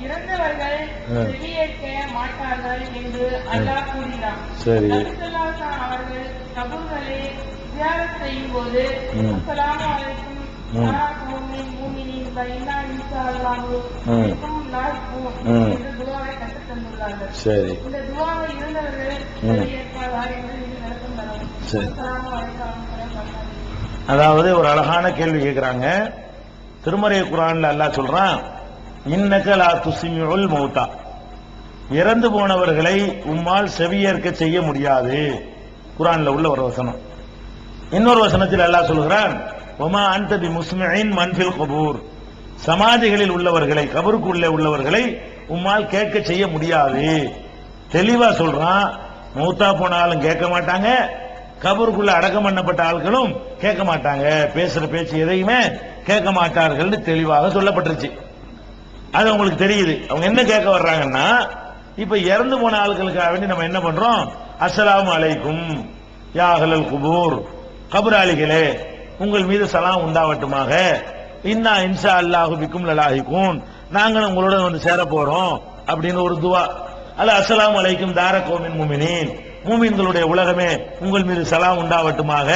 இறந்தவர்கள் செவியேற்க மாட்டார்கள் என்று அல்லாஹ் கூறினார். சரி. அவர்கள் கபூர்களை தியானம் செய்யும் போது அஸ்ஸலாமு அலைக்கும் சரி. இந்த துஆவை இருந்தவர்கள் ஏற்பார்கள் என்று விளக்கம் தரும். அஸ்ஸலாமு அலைக்கும். அதாவது ஒரு அழகான கேள்வி கேட்கிறாங்க. திருமறை குர்ஆன்ல அல்லாஹ் சொல்றான், இன்னக லா துஸ்மிஉல் மௌதா, இறந்து போனவர்களை உம்மால் செவியேற்க செய்ய முடியாது. குர்ஆன்ல உள்ள ஒரு வசனம். இன்னொரு வசனத்தில் அல்லாஹ் சொல்கிறான், வமா அன்த பிமுஸ்மிஇன் மன் ஃபில் குபூர், சமாதிகளில் உள்ளவர்களை, கபருக்குள்ளே உள்ளவர்களை உம்மால் கேட்க செய்ய முடியாது. தெளிவா சொல்றான். மௌத்தா போனாலும் கேட்க மாட்டாங்க, கபருக்குள்ள அடக்கம் பண்ணப்பட்ட ஆட்களும் கேட்க மாட்டாங்க, பேசுற பேச்சு எதையுமே கேட்க மாட்டார்கள் தெளிவாக சொல்லப்பட்டிருச்சு. அது உங்களுக்கு தெரியுது. அவங்க என்ன கேட்க வர்றாங்கன்னா, இப்ப இறந்து போன ஆட்களுக்காக வேண்டி நம்ம என்ன பண்றோம், அஸ்ஸலாமு அலைக்கும் யா அஹ்லல் குபூர், கபராளிகளே உங்கள் மீது சலாம் உண்டாவட்டுமாக, இன்னா இன்ஷா அல்லாஹு பிக்கும் லலாஹிகூன், நாங்களும் உங்களோட வந்து சேர போறோம் அப்படின்னு ஒரு துவா. அல்ல அஸ்ஸலாமு அலைக்கும் தார கௌமின் முஃமினீன், மூமின்களுடைய உலகமே உங்கள் மீது சலாம் உண்டாவட்டுமாக,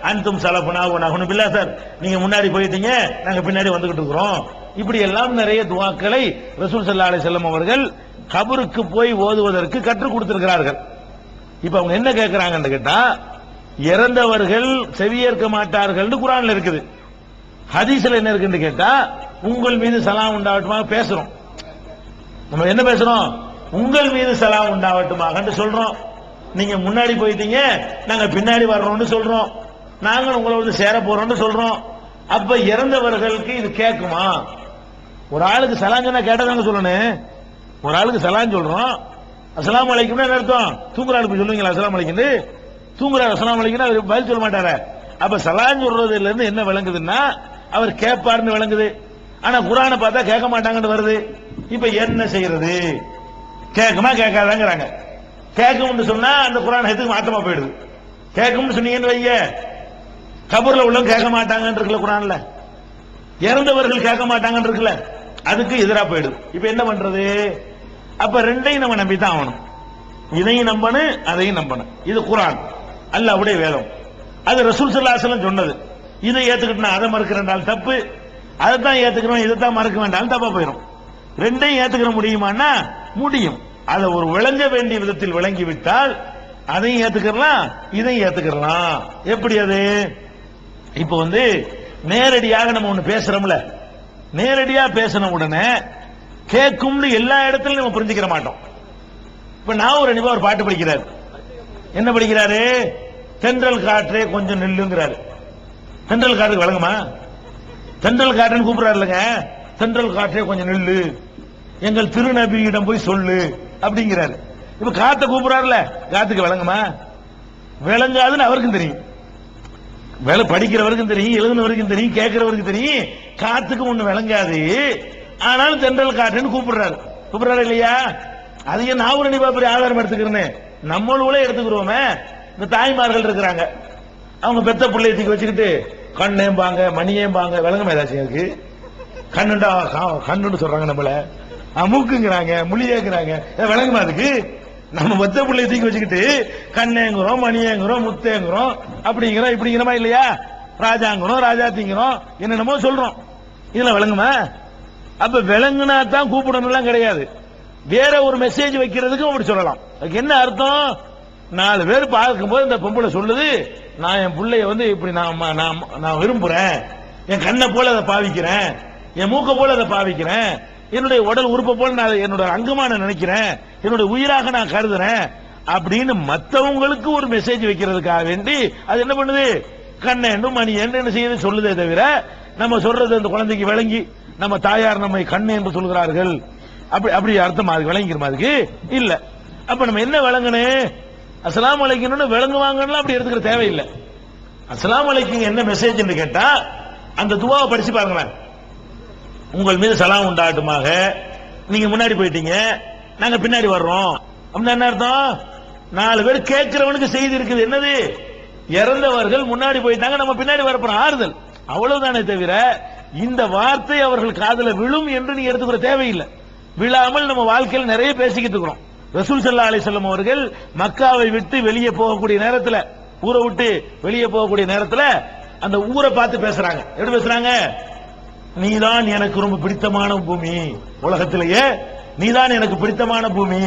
அன்தும் சலஃபுனா வ நஹ்னு பில்லாஹ், சார் நீங்க முன்னாடி போயிட்டீங்க, நாங்க பின்னாடி வந்துகிட்டு இருக்கிறோம். இப்படி எல்லாம் நிறைய துவாக்களை ரசூல் ஸல்லல்லாஹு அலைஹி வஸல்லம் அவர்கள் கபருக்கு போய் ஓதுவதற்கு கற்றுக் கொடுத்திருக்கிறார்கள். இப்ப அவங்க என்ன கேட்கிறாங்கன்னு கேட்டா, இறந்தவர்கள் செவியேற்க மாட்டார்கள் குர்ஆன்ல இருக்குது. ஹதீஸ்ல என்ன இருக்குன்னு கேட்டா, உங்கள் மீது சலாம் உண்டாவட்டுமாக பேசுறோம். நம்ம என்ன பேசுறோம், உங்கள் மீது சலாம் உண்டாவட்டுமாக சொல்றோம். நீங்க முன்னாடி போயிட்டீங்க, நாங்க பின்னாடி வர்றோம்னு சொல்றோம், நாங்களும் உங்களை வந்து சேர போறோம்னு சொல்றோம். அப்ப இறந்தவர்களுக்கு இது கேட்குமா? ஒரு ஆளுக்கு சலாம் சொன்னா கேட்டதாங்க சொல்லணும். ஒரு ஆளுக்கு சலாம் சொல்றோம், அஸ்ஸலாமு அலைக்கும் என்ன அர்த்தம், தூங்குற ஆளுக்கு சொல்லுவீங்களா அஸ்ஸலாமு அலைக்கும்? தூங்குறாரு அஸ்ஸலாமு அலைக்கும் அவர் பதில் சொல்ல மாட்டாரு. அப்ப சலாம் சொல்றதுல இருந்து என்ன விளங்குதுன்னா, அவர் கேட்பாருன்னு விளங்குது. ஆனா குர்ஆனை பார்த்தா கேட்க மாட்டாங்கன்னு வருது. இப்ப என்ன செய்யறது? கேட்குமா கேட்காதாங்கிறாங்க. கேட்கும்னு சொன்னா அந்த குர்ஆன் எதுக்கு மாத்தமா போயிடுது. கேட்கும்னு சொன்னீங்கன்னு வைங்க, கபர்ல உள்ளவங்க கேட்க மாட்டாங்கன்னு இருக்குல்ல குர்ஆன்ல, இறந்தவர்கள் கேட்க மாட்டாங்கன்னு இருக்குல்ல, அதுக்கு எதிரா போயிடுது. இப்ப என்ன பண்றது? அப்ப ரெண்டையும் நம்ம நம்பி தான் ஆகணும். இதையும் நம்பணும், அதையும் நம்பணும். இது குர்ஆன், அல்லாஹ்வுடைய வேதம். அது ரசூல் ஸல்லல்லாஹு அலைஹி வஸல்லம் சொன்னது. இதை ஏத்துக்கிட்டா அதை மறுக்கிறேன்டால் தப்பு, அதை தான் ஏத்துக்கிறோம் இதை தான் மறுக்க வேண்டாம் தப்பா போயிடும். ரெண்டையும் ஏத்துக்கிற முடியுமான்னா முடியும். அதை ஒரு விளங்க வேண்டிய விதத்தில் விளங்கி விட்டால் அதையும் ஏத்துக்கலாம், இதையும் ஏத்துக்கலாம். எப்படி அது? இப்ப வந்து நேரடியாக நம்ம ஒண்ணு பேசுறோம்ல, நேரடியா பேசின உடனே கேட்கும்னு எல்லா இடத்துலயும் நம்ம புரிஞ்சுக்கிற மாட்டோம். இப்ப நான் ஒரு நிபா ஒரு பாட்டு படிக்கிறாரு, என்ன படிக்கிறாரு? தென்றல் காற்றே கொஞ்சம் நில்லுங்கிறாரு. தென்றல் காற்றுக்கு வழங்குமா? தென்றல் காற்றுன்னு கூப்பிடுறாரு இல்லங்க, தென்றல் காற்றே கொஞ்சம் நில்லு, எங்கள் திருநபியிடம் போய் சொல்லு அப்படிங்கிறாரு. இப்ப காத்த கூப்பிடுறாருல, காத்துக்கு விளங்குமா? விளங்காதுன்னு அவருக்கும் தெரியும், வேலை படிக்கிறவருக்கும் தெரியும், எழுதுனவருக்கும் தெரியும், கேட்கிறவருக்கும் தெரியும், காத்துக்கு ஒண்ணு விளங்காது. ஆனாலும் தென்றல் காற்றுன்னு கூப்பிடுறாரு இல்லையா? அதையே நான் ஒரு நிபா ஆதாரம் எடுத்துக்கிறேன்னு நம்மளே எடுத்துக்கிறோமே. இந்த தாய்மார்கள் இருக்கிறாங்க, அவங்க பெத்த பிள்ளைய தூக்கி வச்சுக்கிட்டு கண்ணேம்பாங்க மணியேம்பாங்க, விளங்குமா ஏதாச்சும் இருக்கு? கண்ணுண்டா கண்ணுன்னு சொல்றாங்க, நம்மள மூக்குங்கிறாங்க, மொழியேங்கிறாங்க, விளங்குமா? அதுக்கு நம்ம பெத்த பிள்ளைய தூக்கி வச்சுக்கிட்டு கண்ணேங்கிறோம், மணியேங்கிறோம், முத்தேங்கிறோம், அப்படிங்கிறோம், இப்படிங்கிறோமா இல்லையா? ராஜாங்கிறோம், ராஜாத்திங்கிறோம், என்னென்னமோ சொல்றோம். இதுல விளங்குமா? அப்ப விளங்குனா தான் கூப்பிடணும் கிடையாது. வேற ஒரு மெசேஜ் வைக்கிறதுக்கும் அப்படி சொல்லலாம். அதுக்கு என்ன அர்த்தம்? 4 பேர் பார்க்கும்போது இந்த பொம்பளை சொல்லுது, நான் என் பிள்ளைய வந்து இப்படி நான் விரும்புறேன், என் கண்ணை போல அதை பாவிக்கிறேன், என் மூக்க போல அதை பாவிக்கிறேன், என்னுடைய உடல் உறுப்பை போல நான் என்னோட அங்கமா நான் நினைக்கிறேன், என்னுடைய உயிராக நான் கருதுறேன் அப்படின்னு மற்றவங்களுக்கு ஒரு மெசேஜ் வைக்கிறதுக்காக வேண்டி அது என்ன பண்ணுது? கண்ணேண்டும் மணி என்ன செய்யுது சொல்லுதே தவிர, நம்ம சொல்றது அந்த குழந்தைக்கு விளங்கி நம்ம தாயார் நம்மை கண்ணு என்று சொல்கிறார்கள் அப்படி அர்த்தம் அது விளங்கிக்கிறோமா? அதுக்கு இல்ல. அப்ப நம்ம என்ன விளங்கணும்? அஸ்ஸலாமு அலைக்கும்னு விளங்குவாங்கன்னா அப்படி எடுத்துக்கிற தேவையில்லை. அஸ்ஸலாமு அலைக்கும் என்ன மெசேஜ் கேட்டா அந்த துவாவை படிச்சு பாருங்களேன். உங்கள் மீது சலாம் உண்டாகட்டுமாக, நீங்க முன்னாடி போயிட்டீங்க, நாங்க பின்னாடி வர்றோம் அப்படின்னா என்ன அர்த்தம்? 4 பேர் கேட்கிறவனுக்கு செய்தி இருக்குது. என்னது? இறந்தவர்கள் முன்னாடி போயிட்டாங்க, நம்ம பின்னாடி வரப்போறோம், ஆறுதல். அவ்வளவுதானே தவிர இந்த வார்த்தை அவர்கள் காதுல விழும் என்று நீ எடுத்துக்கிற தேவையில்லை. விழாமல் நம்ம வாழ்க்கையில் நிறைய பேசிக்கிட்டு இருக்கிறோம். ரசூல் ஸல்லல்லாஹு அலைஹி வஸல்லம் அவர்கள் மக்காவை விட்டு வெளியே போகக்கூடிய நேரத்தில், ஊரை விட்டு வெளியே போகக்கூடிய நேரத்தில் அந்த ஊரை பார்த்து பேசுறாங்க. எப்படி பேசுறாங்க? நீதான் எனக்கு ரொம்ப பிடித்தமான பூமி, உலகத்திலேயே நீதான் எனக்கு பிடித்தமான பூமி,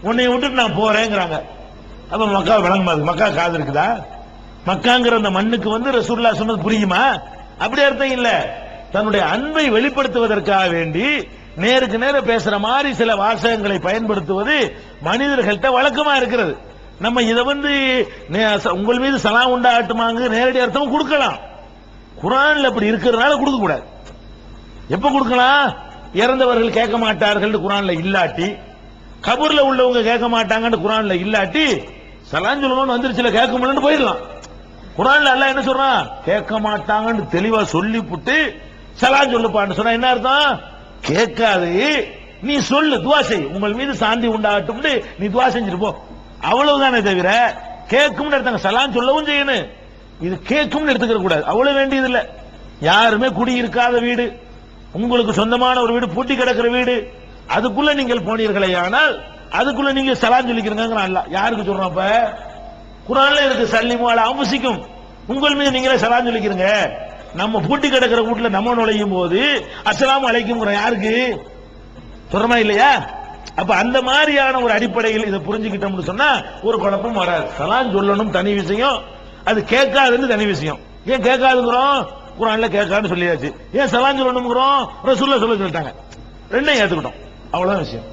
உன்னை விட்டுட்டு நான் போறேங்கிறாங்க. அப்ப மக்கா விளங்குமா? மக்கா காது இருக்குதா? மக்காங்கிற அந்த மண்ணுக்கு ரசூலுல்லாஹ் சொன்னது புரியுமா? அப்படி அர்த்தம் இல்ல. தன்னுடைய அன்பை வெளிப்படுத்துவதற்காக வேண்டி நேருக்கு நேர பேசுற மாதிரி சில வாசகங்களை பயன்படுத்துவது மனிதர்கள்ட்ட வழக்கமா இருக்கிறது. நம்ம இதை உங்கள் மீது சலாம் உண்டாகட்டுமாங்க நேரடி அர்த்தம் கொடுக்கலாம். குர்ஆன்ல அப்படி இருக்கிறதுனால கொடுக்க கூடாது. எப்ப கொடுக்கலாம்? இறந்தவர்கள் கேட்க மாட்டார்கள் குர்ஆன்ல இல்லாட்டி, கபூர்ல உள்ளவங்க கேட்க மாட்டாங்கன்னு குர்ஆன்ல இல்லாட்டி, சலாம் சொல்லணும்னு வந்துருச்சுல கேட்க முடியலன்னு போயிடலாம். குர்ஆன்ல அல்லாஹ் என்ன சொல்றான்? கேட்க மாட்டாங்கன்னு தெளிவா சொல்லிப்புட்டு சலாம் சொல்லுப்பான்னு சொன்னா என்ன அர்த்தம்? கேட்காது, நீ சொல்லு, துவா செய், உங்கள் மீது சாந்தி உண்டாகட்டும், நீ துவா செஞ்சிட்டு போ, அவ்வளவுதானே தவிர கேட்கும் எடுத்தாங்க. சலாம் சொல்லவும் செய்யணும், இது கேட்கும் எடுத்துக்க கூடாது. அவ்வளவு வேண்டியது இல்ல. யாருமே குடியிருக்காத வீடு, உங்களுக்கு சொந்தமான ஒரு வீடு, பூட்டி கிடக்கிற வீடு, அதுக்குள்ள நீங்கள் போனீர்களே ஆனால் அதுக்குள்ள நீங்க சலாம் சொல்லிக்கிறீங்க. அல்லாஹ் யாருக்கு சொல்றோம்? அப்ப குர்ஆன்ல இருக்கு, சல்லிமு அலா அன்ஃபுசிக்கும், உங்கள் மீது நீங்களே சலாம் சொல்லிக்கிறீங்க. நம்ம பூட்டி கிடக்கிற வீட்டுல நம்ம நுழையும் போது அஸ்ஸலாமு அலைக்கும் யாருக்கு சொல்றமா இல்லையா? அப்ப அந்த மாதிரியான ஒரு அடிப்படையில் இதை புரிஞ்சுக்கிட்டோம்னு சொன்னா ஒரு குழப்பம் வராது. சலாம் சொல்லணும் தனி விஷயம், அது கேட்காதுன்னு தனி விஷயம். ஏன் கேட்காதுங்கிறோம்? குர்ஆன்ல கேட்காதுன்னு சொல்லியாச்சு. ஏன் சலாம் சொல்லணும்ங்கிறோம்? ரசூலுல்லாஹ் சொல்லிட்டாங்க. ரெண்டையும் ஏத்துக்கிட்டோம், அவ்வளவுதான் விஷயம்.